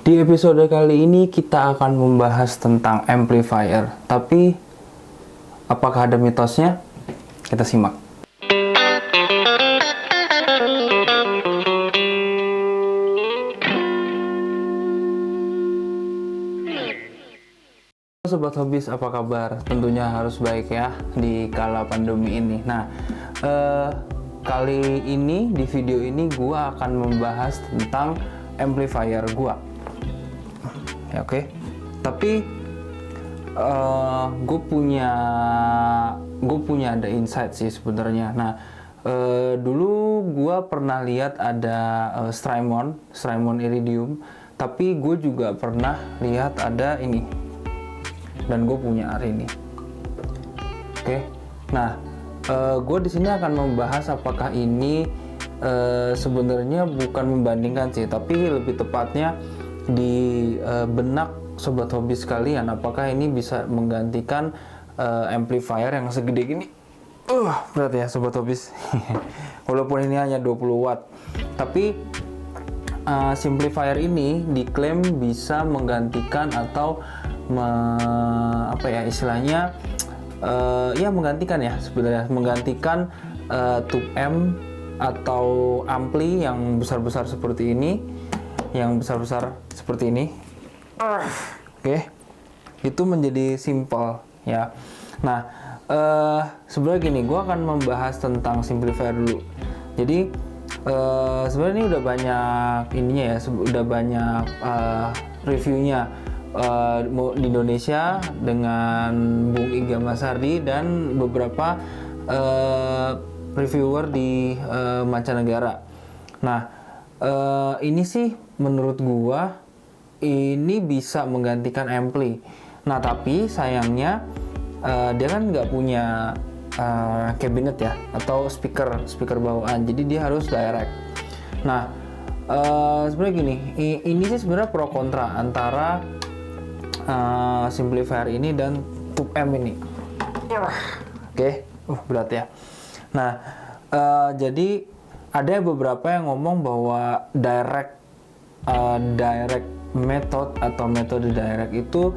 Di episode kali ini kita akan membahas tentang amplifier. Tapi apakah ada mitosnya? Kita simak. Sobat Hobis, apa kabar? Tentunya harus baik ya di kala pandemi ini. Nah, kali ini di video ini gua akan membahas tentang amplifier gua. Ya, oke. Tapi gue punya ada insight sih sebenarnya. Nah, dulu gue pernah lihat ada Strymon Iridium, tapi gue juga pernah lihat ada ini, dan gue punya hari ini. Oke. Nah, gue di sini akan membahas apakah ini sebenarnya bukan membandingkan sih, tapi lebih tepatnya di benak sobat hobi sekalian, apakah ini bisa menggantikan amplifier yang segede gini. Berat ya sobat hobis. Walaupun ini hanya 20 watt, tapi simplifier ini diklaim bisa menggantikan atau menggantikan tube amp atau ampli yang besar-besar seperti ini, Oke. Itu menjadi simple ya. Nah, sebenarnya gini, gue akan membahas tentang simplifier dulu. Jadi sebenarnya ini udah banyak reviewnya di Indonesia dengan Bung Iga Masardi dan beberapa reviewer di mancanegara. Nah, ini sih menurut gua ini bisa menggantikan ampli. Nah, tapi sayangnya dia kan nggak punya cabinet ya, atau speaker bawaan, jadi dia harus direct. Nah, sebenarnya gini, ini sih sebenarnya pro kontra antara simplifier ini dan tube amp ini. Oke, berat ya. Nah, jadi ada beberapa yang ngomong bahwa direct method atau metode direct itu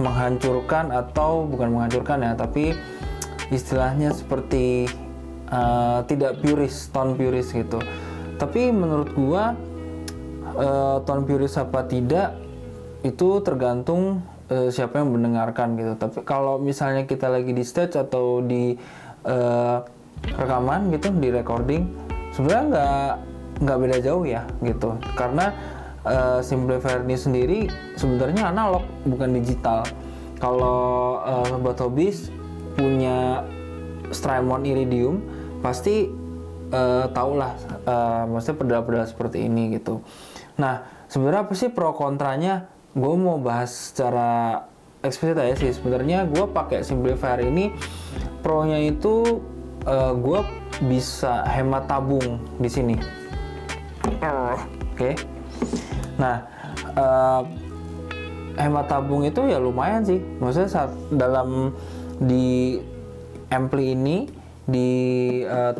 menghancurkan, atau bukan menghancurkan ya, tapi istilahnya seperti tidak tone purist gitu. Tapi menurut gua tone purist apa tidak itu tergantung siapa yang mendengarkan gitu. Tapi kalau misalnya kita lagi di stage atau di rekaman gitu, di recording, sebenarnya nggak beda jauh ya gitu, karena simplifier ini sendiri sebenarnya analog bukan digital. Kalau sobat hobis punya Strymon Iridium pasti tahulah maksudnya pedal-pedal seperti ini gitu. Nah, sebenarnya apa sih pro kontranya? Gue mau bahas secara eksplisit aja sih. Sebenarnya gue pakai simplifier ini, pro-nya itu gue bisa hemat tabung di sini. Oke. Nah, hemat tabung itu ya lumayan sih. Maksudnya saat di ampli ini, di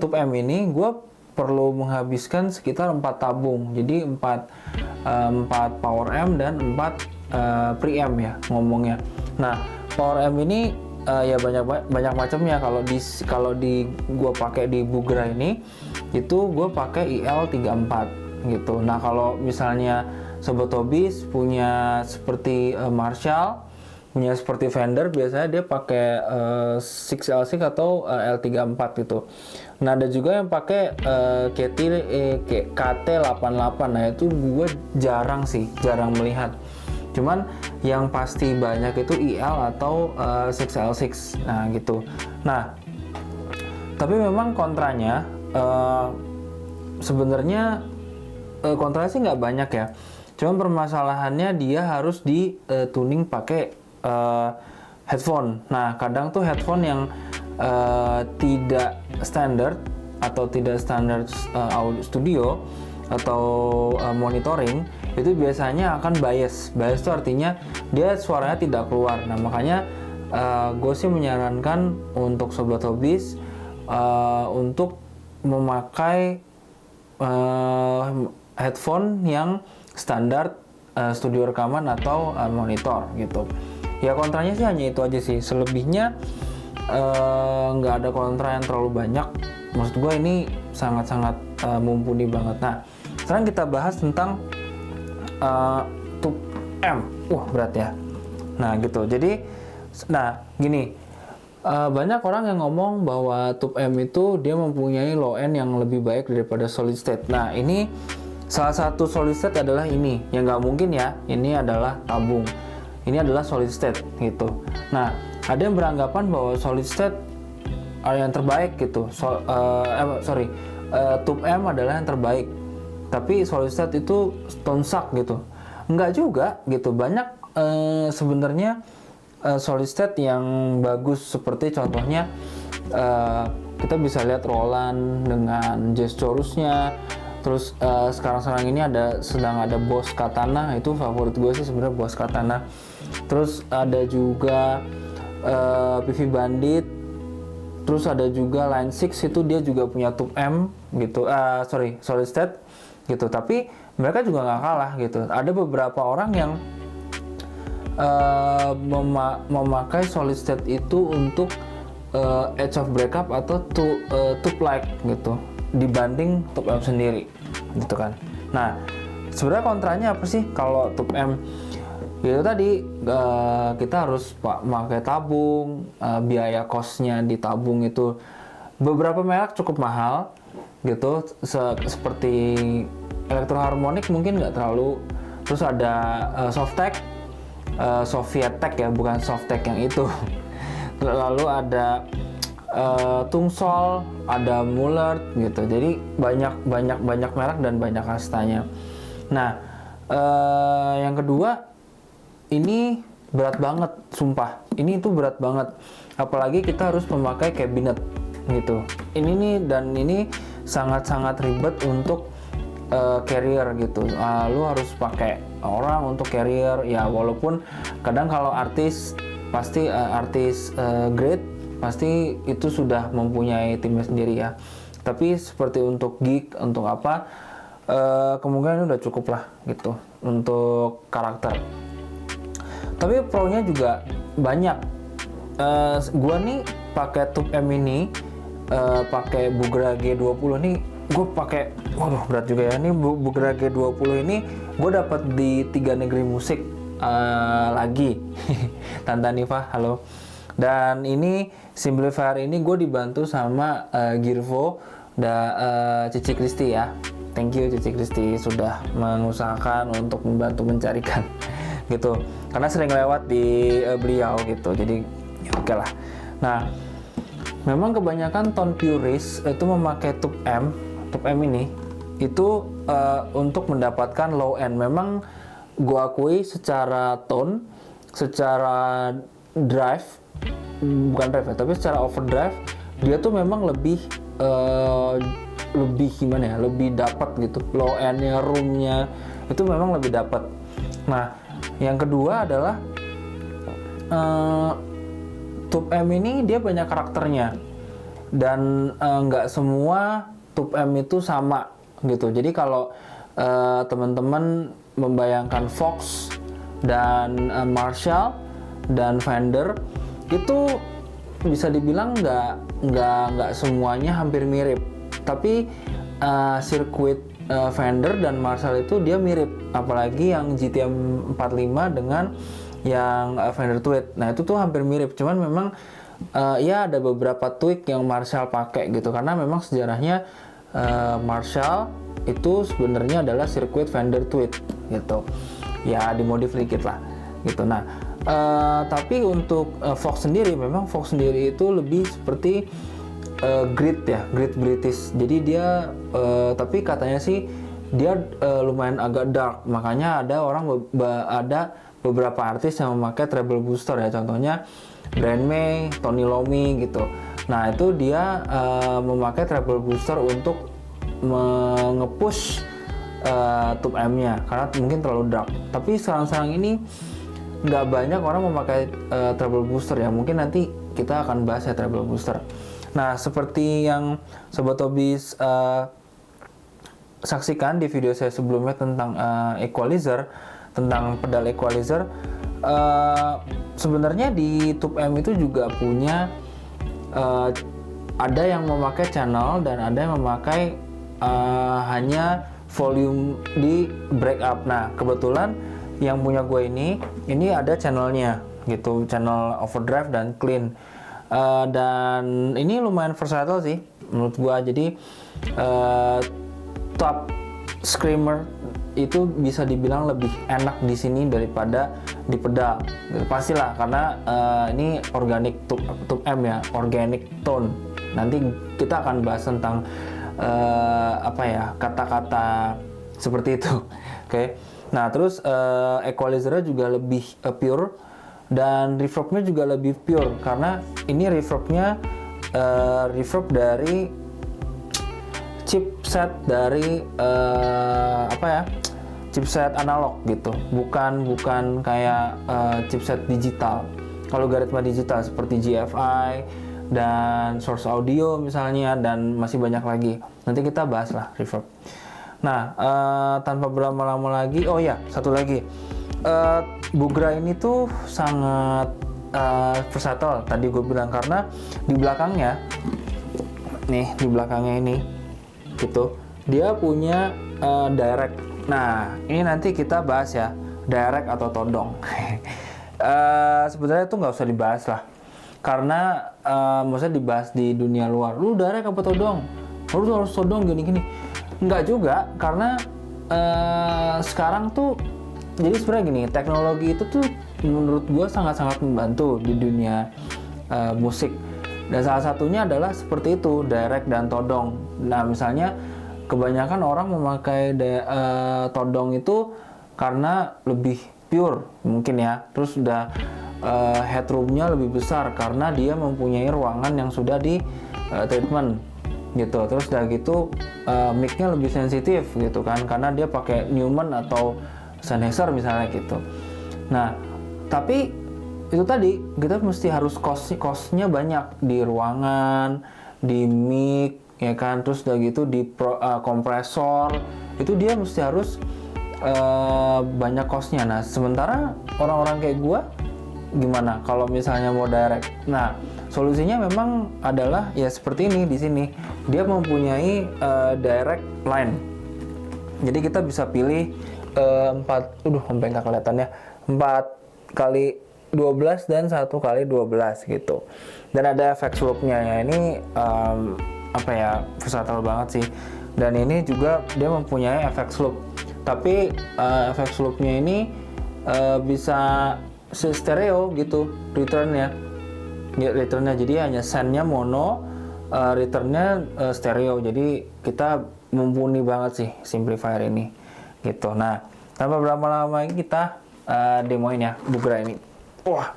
tube amp ini, gue perlu menghabiskan sekitar 4 tabung. Jadi 4 power amp dan 4 preamp ya ngomongnya. Nah, power amp ini ya banyak macamnya. Kalau di gue pakai di Bugra ini, itu gue pakai IL34 gitu. Nah, kalau misalnya sobat hobis punya seperti Marshall, punya seperti Fender, biasanya dia pakai 6L6 atau L34 gitu. Nah, ada juga yang pakai KT88. Nah, itu gue jarang melihat. Cuman yang pasti banyak itu IL atau 6L6. Nah, gitu. Nah, tapi memang kontranya sebenarnya kontranya sih nggak banyak ya. Cuman permasalahannya dia harus di tuning pakai headphone. Nah, kadang tuh headphone yang tidak standar atau tidak standar audio studio atau monitoring, itu biasanya akan bias. Bias itu artinya dia suaranya tidak keluar. Nah, makanya gue sih menyarankan untuk sobat hobis untuk memakai headphone yang standar studio rekaman atau monitor gitu. Ya kontranya sih hanya itu aja sih, selebihnya nggak ada kontra yang terlalu banyak. Maksud gue ini sangat-sangat mumpuni banget. Nah sekarang kita bahas tentang tube M. Berat ya. Nah gitu, jadi gini, banyak orang yang ngomong bahwa tube M itu dia mempunyai low end yang lebih baik daripada solid state. Nah ini salah satu solid state adalah ini, yang nggak mungkin ya, ini adalah tabung, ini adalah solid state gitu. Nah ada yang beranggapan bahwa solid state yang terbaik gitu, tube M adalah yang terbaik, tapi solid state itu stone suck gitu. Enggak juga gitu, banyak sebenarnya solid state yang bagus, seperti contohnya kita bisa lihat Roland dengan Jazz Chorusnya. Terus sekarang ini sedang ada Boss Katana, itu favorit gue sih sebenarnya Boss Katana. Terus ada juga PV Bandit. Terus ada juga Line 6, itu dia juga punya tube M gitu, solid state gitu. Tapi mereka juga nggak kalah gitu. Ada beberapa orang yang memakai solid state itu untuk edge of breakup atau tube like gitu, dibanding tube M sendiri gitu kan. Nah sebenarnya kontranya apa sih kalau tube M? Itu tadi kita harus pakai tabung, biaya kosnya di tabung itu beberapa merek cukup mahal gitu, seperti Electro-Harmonic mungkin nggak terlalu. Terus ada Softtek, Soviettek ya, bukan Softek yang itu. Lalu ada Tungsol, ada Mullert gitu. Jadi banyak merek dan banyak kastanya. Nah yang kedua, ini berat banget, sumpah. Ini itu berat banget. Apalagi kita harus memakai cabinet gitu. Ini sangat-sangat ribet untuk carrier gitu. Lu harus pakai orang untuk carrier ya, walaupun kadang kalau artis pasti grade pasti itu sudah mempunyai timnya sendiri ya. Tapi seperti untuk gig, untuk apa, kemungkinan udah cukup lah gitu untuk karakter. Tapi pro-nya juga banyak. Gua nih pakai tube M ini, pakai Bugra G20 nih, gue pakai, waduh berat juga ya. Ini Bugra G20 ini gue dapat di 3 Negeri Musik lagi. Tante Niva, halo. Dan ini simplifier ini gue dibantu sama Girvo Cici Kristi ya. Thank you Cici Kristi sudah mengusahakan untuk membantu mencarikan gitu, karena sering lewat di beliau gitu, jadi ya oke lah. Nah memang kebanyakan tone purist itu memakai tube M ini itu untuk mendapatkan low end. Memang gua akui secara tone, secara drive, bukan drive ya, tapi secara overdrive dia tuh memang lebih gimana ya, lebih dapat gitu, low endnya, roomnya itu memang lebih dapat. Nah yang kedua adalah tube M ini dia banyak karakternya, dan nggak semua tube M itu sama gitu. Jadi kalau teman-teman membayangkan Fox dan Marshall dan Fender itu bisa dibilang nggak semuanya hampir mirip, tapi sirkuit Fender dan Marshall itu dia mirip, apalagi yang GTM 45 dengan yang Fender Tweed. Nah itu tuh hampir mirip, cuman memang ya ada beberapa tweak yang Marshall pakai gitu, karena memang sejarahnya Marshall itu sebenarnya adalah sirkuit Fender Tweed gitu, ya dimodif dikit lah gitu. Nah tapi untuk Fox sendiri, memang Fox sendiri itu lebih seperti grid ya, grid British. Jadi dia tapi katanya sih dia lumayan agak dark, makanya ada beberapa artis yang memakai treble booster ya, contohnya Brian May, Tony Iommi gitu. Nah itu dia memakai treble booster untuk nge-push tube M-nya karena mungkin terlalu dark. Tapi sekarang ini nggak banyak orang memakai treble booster ya, mungkin nanti kita akan bahas ya treble booster. Nah seperti yang Sobat Obis saksikan di video saya sebelumnya tentang equalizer, tentang pedal equalizer. Sebenarnya di Tube M itu juga punya ada yang memakai channel dan ada yang memakai hanya volume di breakup. Nah, kebetulan yang punya gue ini ada channelnya gitu, channel overdrive dan clean. Dan ini lumayan versatile sih menurut gue. Jadi top screamer itu bisa dibilang lebih enak di sini daripada di pedal. Pastilah karena ini organic Tube M ya, organic tone. Nanti kita akan bahas tentang kata-kata seperti itu. Oke. Nah, terus equalizer-nya juga lebih pure dan reverb-nya juga lebih pure karena ini reverb-nya reverb dari chipset dari chipset analog gitu, bukan kayak chipset digital. Kalau Garithma digital seperti GFI dan Source Audio misalnya, dan masih banyak lagi. Nanti kita bahas lah reverb. Nah, tanpa berlama-lama lagi, oh ya, satu lagi. Bugra ini tuh sangat versatile tadi gue bilang karena di belakangnya ini gitu, dia punya direct. Nah, ini nanti kita bahas ya, direct atau todong. Sebenarnya tuh nggak usah dibahas lah, karena maksudnya dibahas di dunia luar. Lu direct apa todong? Lu harus todong gini-gini. Nggak juga, karena sekarang tuh jadi sebenarnya gini, teknologi itu tuh menurut gue sangat-sangat membantu di dunia musik. Dan salah satunya adalah seperti itu, direct dan todong. Nah, misalnya kebanyakan orang memakai todong itu karena lebih pure mungkin ya. Terus udah headroom-nya lebih besar karena dia mempunyai ruangan yang sudah di treatment gitu. Terus udah gitu mic-nya lebih sensitif gitu kan, karena dia pakai Neumann atau Sennheiser misalnya gitu. Nah, tapi itu tadi kita mesti harus cost-nya banyak di ruangan, di mic, ya kan. Terus udah gitu di kompresor, itu dia mesti harus banyak cost-nya. Nah, sementara orang-orang kayak gua gimana kalau misalnya mau direct? Nah, solusinya memang adalah ya seperti ini di sini. Dia mempunyai direct line. Jadi kita bisa pilih 4 sampai nggak kelihatan ya, 4x12 dan 1x12 gitu. Dan ada FX loop-nya ya. Ini versatile banget sih. Dan ini juga dia mempunyai FX loop. Tapi FX loop-nya ini bisa stereo gitu returnnya. Jadi hanya send-nya mono, return-nya stereo. Jadi kita mumpuni banget sih simplifier ini gitu. Nah, tanpa berlama-lama lagi kita demoin ya Bugra ini. Wah.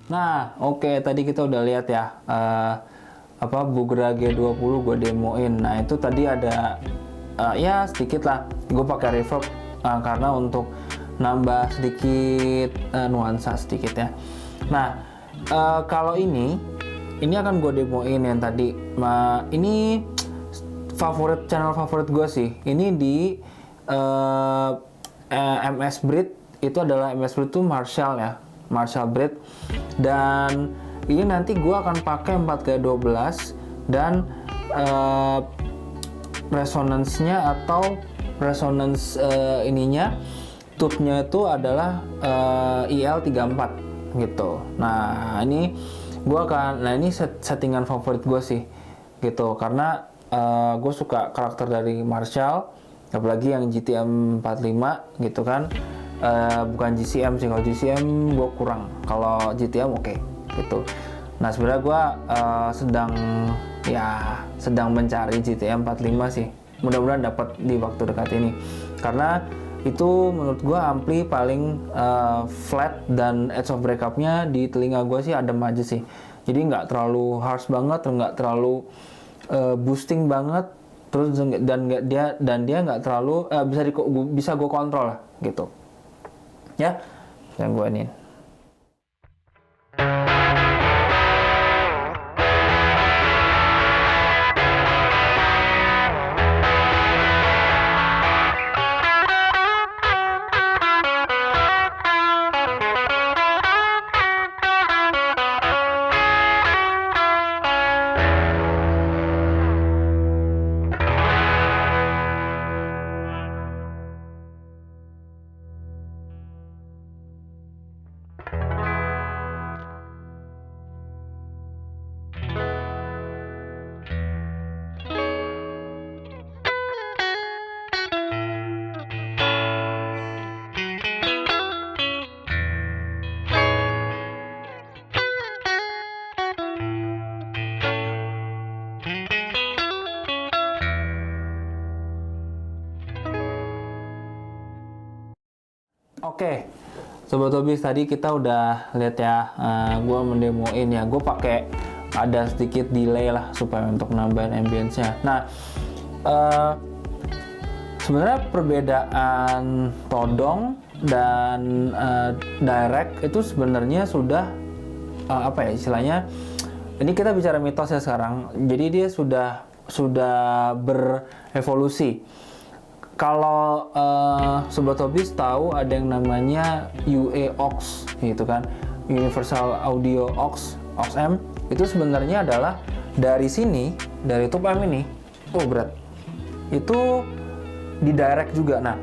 Nah, oke, tadi kita udah lihat ya Bugra G20 gue demoin. Nah, itu tadi ada ya sedikit lah gue pakai reverb karena untuk nambah sedikit nuansa sedikit ya. Nah, kalau ini akan gue demoin yang tadi. Ini channel favorit gue sih. Ini di MS Bridge. Itu adalah MS Bridge itu Marshall Bridge. Dan ini nanti gue akan pakai 4x12 dan resonance-nya atau resonance tube-nya itu adalah IL34 gitu. Nah, ini nah ini settingan favorit gue sih gitu, karena gue suka karakter dari Marshall, apalagi yang GTM 45 gitu kan. Bukan GCM sih, kalau GCM gue kurang, kalau GTM oke gitu. Nah sebenarnya gue sedang mencari GTM 45 sih, mudah-mudahan dapat di waktu dekat ini, karena itu menurut gue ampli paling flat dan edge of breakupnya di telinga gue sih adem aja sih, jadi nggak terlalu harsh banget, nggak terlalu boosting banget, terus dan dia nggak terlalu bisa gue kontrol lah gitu ya, yang gue ini. Oke, Sobat Hobis, tadi kita udah lihat ya, gue mendemoin ya, gue pakai ada sedikit delay lah supaya untuk nambahin ambience-nya. Nah, sebenarnya perbedaan todong dan direct itu sebenarnya sudah istilahnya, ini kita bicara mitos ya sekarang. Jadi dia sudah berevolusi. Kalau Sobat Hobis tahu ada yang namanya UA-aux gitu kan, Universal Audio Aux M, itu sebenarnya adalah dari sini, dari tube M ini, itu di direct juga. Nah,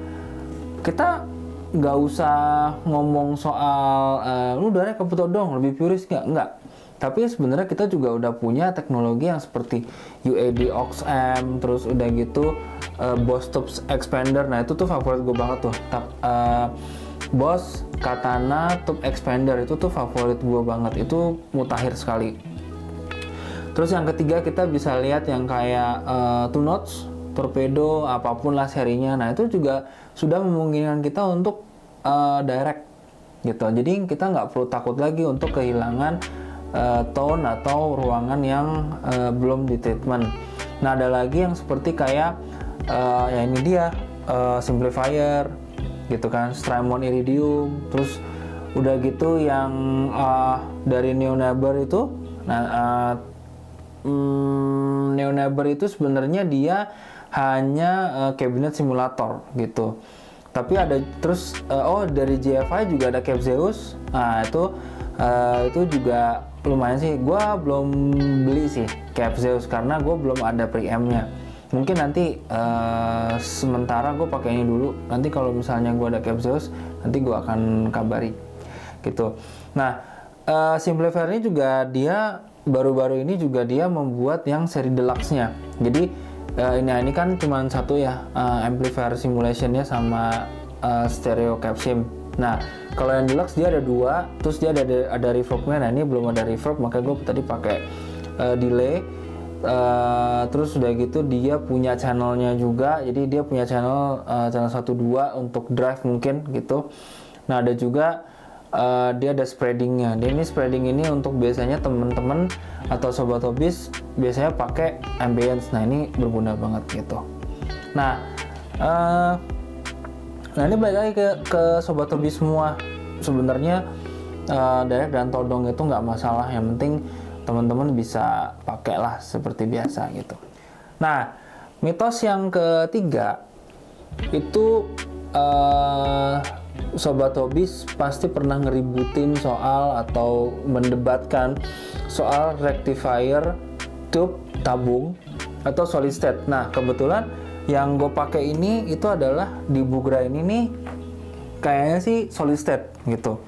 kita nggak usah ngomong soal lu direct ke todong lebih puris nggak. Tapi sebenarnya kita juga udah punya teknologi yang seperti UAD aux M, terus udah gitu Boss Tube Expander. Nah itu tuh favorit gue banget tuh. Boss Katana Tube Expander itu tuh favorit gue banget. Itu mutakhir sekali. Terus yang ketiga kita bisa lihat yang kayak Two Notes, Torpedo, apapun lah serinya. Nah itu juga sudah memungkinkan kita untuk direct gitu. Jadi kita nggak perlu takut lagi untuk kehilangan tone atau ruangan yang belum di treatment. Nah ada lagi yang seperti kayak ya ini dia simplifier gitu kan, Strymon Iridium, terus udah gitu yang dari Neo Neighbor itu. Nah Neo Neighbor itu sebenarnya dia hanya cabinet simulator gitu. Tapi ada terus dari JFI juga ada Cap Zeus. Nah itu juga lumayan sih. Gue belum beli sih Cap Zeus karena gue belum ada preamp-nya. Mungkin nanti sementara gue pakai ini dulu. Nanti kalau misalnya gue ada Cap Zeus, nanti gue akan kabari gitu. Nah simplifier ini juga dia baru-baru ini juga dia membuat yang seri deluxe-nya. Jadi ini kan cuma satu ya, amplifier simulation-nya sama stereo capsim. Nah kalau yang deluxe dia ada dua, terus dia ada reverb-nya. Nah ini belum ada reverb, makanya gue tadi pakai delay. Terus udah gitu dia punya channelnya juga, jadi dia punya channel 1-2 untuk drive mungkin gitu. Nah ada juga dia ada spreadingnya. Dia ini spreading ini untuk biasanya temen-temen atau Sobat Hobis biasanya pakai ambience. Nah ini berguna banget gitu. Nah ini balik lagi ke Sobat Hobis semua. Sebenarnya direct dan todong itu nggak masalah, yang penting teman-teman bisa pakai lah seperti biasa gitu. Nah mitos yang ketiga itu Sobat Hobis pasti pernah ngeributin soal atau mendebatkan soal rectifier tube tabung atau solid state. Nah kebetulan yang gue pakai ini itu adalah di Bugra ini nih kayaknya sih solid state gitu.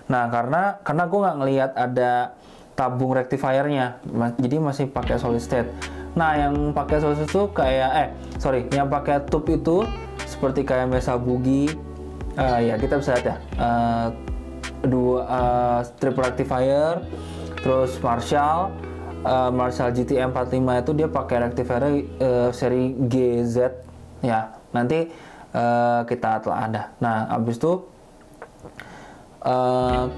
Nah karena gue nggak ngelihat ada tabung rectifiernya, jadi masih pakai solid state. Nah, yang pakai solid state itu kayak yang pakai tube itu seperti kayak Mesa Boogie, ya kita bisa lihat ya, dua triple rectifier, terus Marshall GTM 45 itu dia pakai rectifier seri GZ ya. Nanti kita telah ada. Nah, abis itu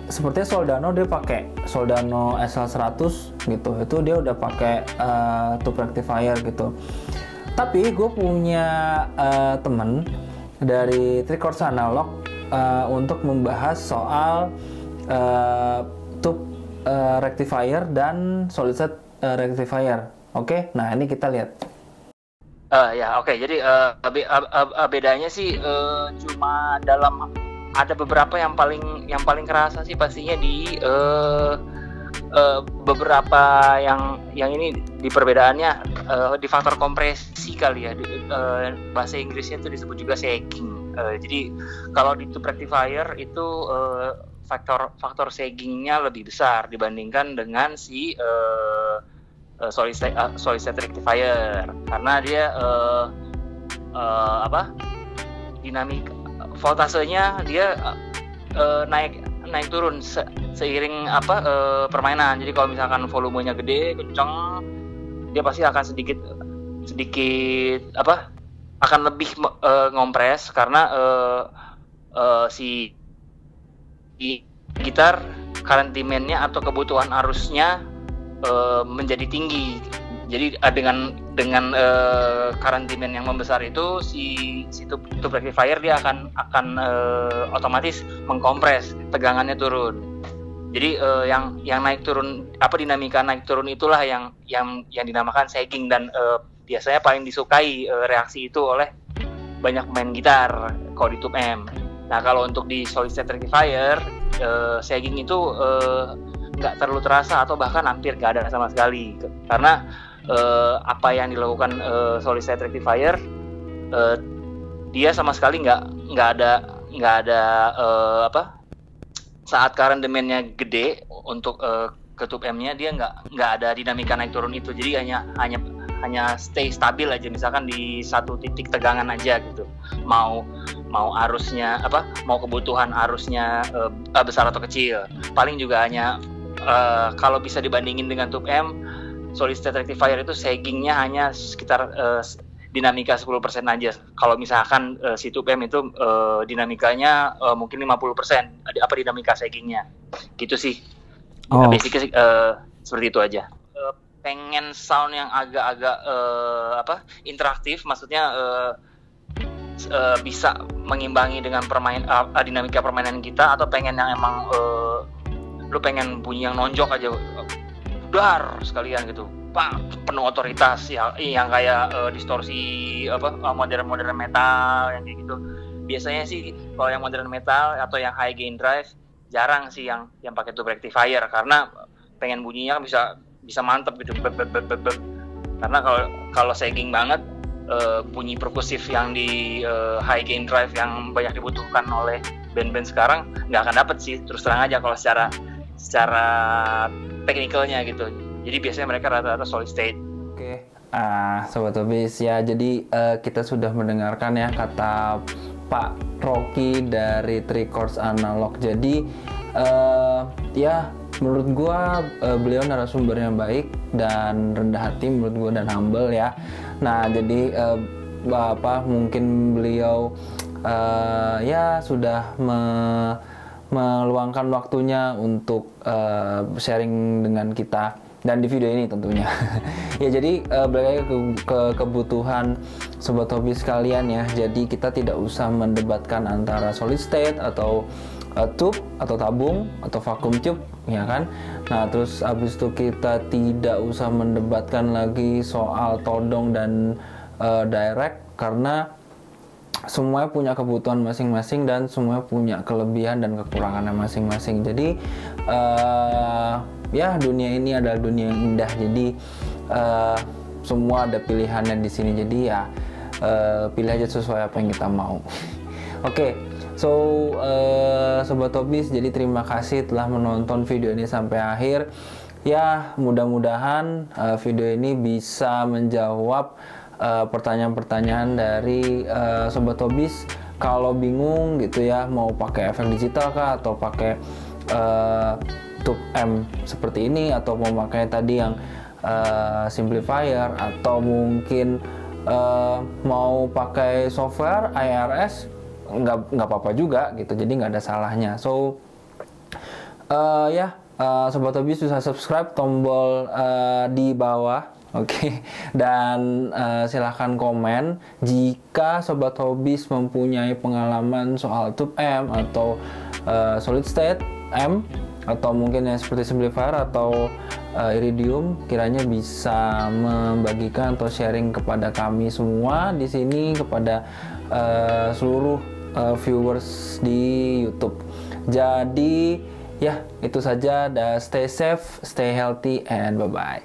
sepertinya Soldano dia pakai Soldano SL100 gitu, itu dia udah pakai tube rectifier gitu. Tapi gue punya temen dari Tricords Analog untuk membahas soal tube rectifier dan solid state rectifier. Oke, nah ini kita lihat. Jadi bedanya sih cuma dalam ada beberapa yang paling kerasa sih pastinya di beberapa yang ini di perbedaannya di faktor kompresi kali ya, bahasa Inggrisnya itu disebut juga sagging. Jadi kalau di tube rectifier itu faktor saggingnya lebih besar dibandingkan dengan si solid state rectifier, karena dia dinamik voltasenya dia naik turun seiring permainan. Jadi kalau misalkan volumenya gede kenceng, dia pasti akan sedikit akan lebih ngompres, karena si gitar current demand-nya atau kebutuhan arusnya menjadi tinggi. Jadi dengan current demand yang membesar itu si tube rectifier dia akan otomatis mengkompres, tegangannya turun. Jadi yang naik turun, dinamika naik turun itulah yang dinamakan sagging, dan biasanya paling disukai reaksi itu oleh banyak pemain gitar kalau di tube M. Nah, kalau untuk di solid state rectifier sagging itu nggak terlalu terasa atau bahkan hampir nggak ada sama sekali, karena apa yang dilakukan solid state rectifier dia sama sekali nggak ada saat current demand-nya gede untuk ke tube M-nya, dia nggak ada dinamika naik turun itu. Jadi hanya stay stabil aja, misalkan di satu titik tegangan aja gitu. Mau arusnya mau kebutuhan arusnya besar atau kecil, paling juga hanya kalau bisa dibandingin dengan tube M, solid state rectifier itu saggingnya hanya sekitar dinamika 10% aja. Kalau misalkan si tube M itu dinamikanya mungkin 50% dinamika saggingnya gitu sih. Basically seperti itu aja. Pengen sound yang agak-agak interaktif, maksudnya bisa mengimbangi dengan dinamika permainan kita, atau pengen yang emang lu pengen bunyi yang nonjok aja, dar sekalian gitu, penuh otoritas ya, yang kayak distorsi modern metal yang kayak gitu. Biasanya sih kalau yang modern metal atau yang high gain drive jarang sih yang pakai tube rectifier, karena pengen bunyinya kan bisa mantep gitu, karena kalau sagging banget, bunyi perkusif yang di high gain drive yang banyak dibutuhkan oleh band-band sekarang nggak akan dapet sih, terus terang aja kalau secara teknikalnya gitu. Jadi biasanya mereka rata-rata solid state. Oke. Sobat Obis ya, jadi kita sudah mendengarkan ya kata Pak Rocky dari Tricords Analog. Jadi ya menurut gua beliau narasumber yang baik dan rendah hati menurut gua, dan humble ya. Nah, jadi mungkin beliau ya sudah meluangkan waktunya untuk sharing dengan kita, dan di video ini tentunya. Ya, jadi balik ke kebutuhan Sobat Hobi sekalian ya. Jadi kita tidak usah mendebatkan antara solid state atau tube atau tabung atau vacuum tube, ya kan. Nah, terus abis itu kita tidak usah mendebatkan lagi soal todong dan direct, karena semuanya punya kebutuhan masing-masing dan semuanya punya kelebihan dan kekurangannya masing-masing. Jadi ya dunia ini adalah dunia yang indah. Jadi semua ada pilihannya di sini. Jadi ya pilih aja sesuai apa yang kita mau. Oke, so Sobat Hobis, jadi terima kasih telah menonton video ini sampai akhir. Ya, mudah-mudahan video ini bisa menjawab pertanyaan-pertanyaan dari Sobat Hobis. Kalau bingung gitu ya, mau pakai efek digital kah atau pakai tube M seperti ini, atau mau pakai tadi yang simplifier, atau mungkin mau pakai software IRS, nggak apa-apa juga gitu, jadi nggak ada salahnya. So Sobat Hobis bisa subscribe, tombol di bawah. Oke, dan silahkan komen jika Sobat Hobis mempunyai pengalaman soal tube M atau solid state M, atau mungkin yang seperti simplifier atau iridium, kiranya bisa membagikan atau sharing kepada kami semua di sini, kepada seluruh viewers di YouTube. Jadi ya, itu saja. Stay safe, stay healthy, and bye-bye.